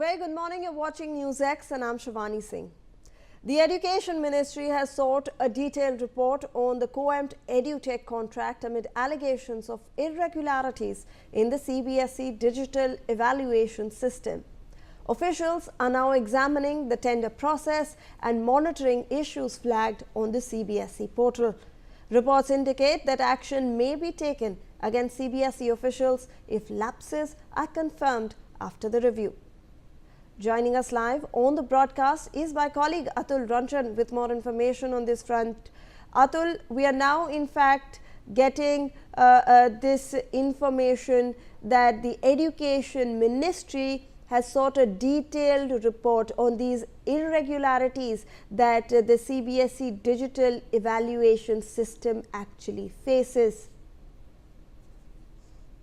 Very good morning. You're watching NewsX and I'm Shivani Singh. The Education Ministry has sought a detailed report on the Coempt Edutech contract amid allegations of irregularities in the CBSE digital evaluation system. Officials are now examining the tender process and monitoring issues flagged on the CBSE portal. Reports indicate that action may be taken against CBSE officials if lapses are confirmed after the review. Joining us live on the broadcast is my colleague Atul Ranjan with more information on this front. Atul, we are now in fact getting this information that the Education Ministry has sought a detailed report on these irregularities that the CBSE digital evaluation system actually faces.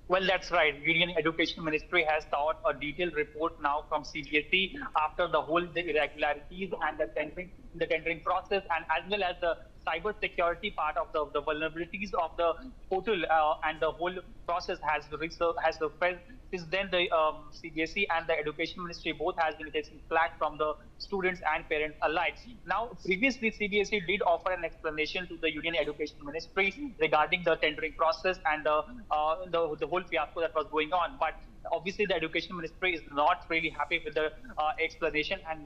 Well, that's right. Union Education Ministry has sought a detailed report now from CBSE after the irregularities and the tendering process, and as well as the cyber security part of the vulnerabilities of the portal and the whole process has surfaced. Since then, the CBSE and the Education Ministry both has been facing flack from the students and parents alike. Now, previously, CBSE did offer an explanation to the Union Education Ministry regarding the tendering process and the whole fiasco that was going on. But obviously, the Education Ministry is not really happy with the explanation, and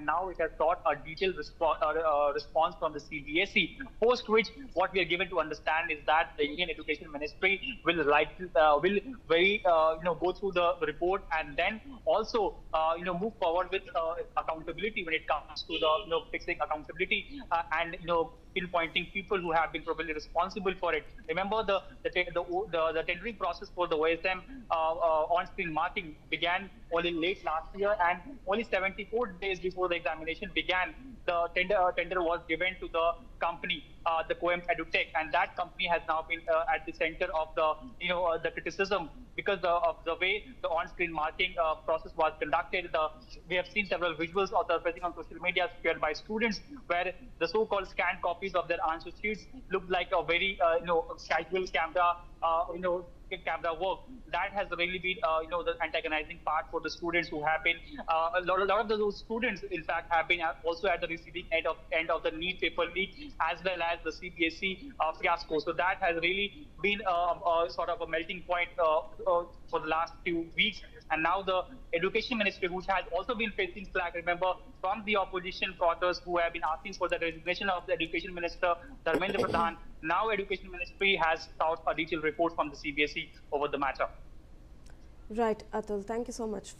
now it has sought a detailed response from the CBSE. Post which, what we are given to understand is that the Union Education Ministry will go through the report and then also move forward with accountability when it comes to the fixing accountability and pinpointing people who have been probably responsible for it. Remember, the tendering process for the OSM on-screen marking began only late last year, and only 74 days before the examination began, the tender was given to the company, the Coempt Edutech, and that company has now been at the center of the criticism because of the way the on-screen marking process was conducted. We have seen several visuals of the surfacing on social media shared by students, where the so-called scanned copies of their answer sheets looked like a very casual camera work. That has really been the antagonizing part for the students who have been a lot of those students in fact have been also at the receiving end of the NEET paper leak as well as the CBSE fiasco. So that has really been sort of a melting point for the last few weeks. And now the Education Ministry, which has also been facing flack, remember, from the opposition quarters who have been asking for the resignation of the Education Minister, Dharmendra Pradhan, now Education Ministry has sought a detailed report from the CBSE over the matter. Right, Atul. Thank you so much for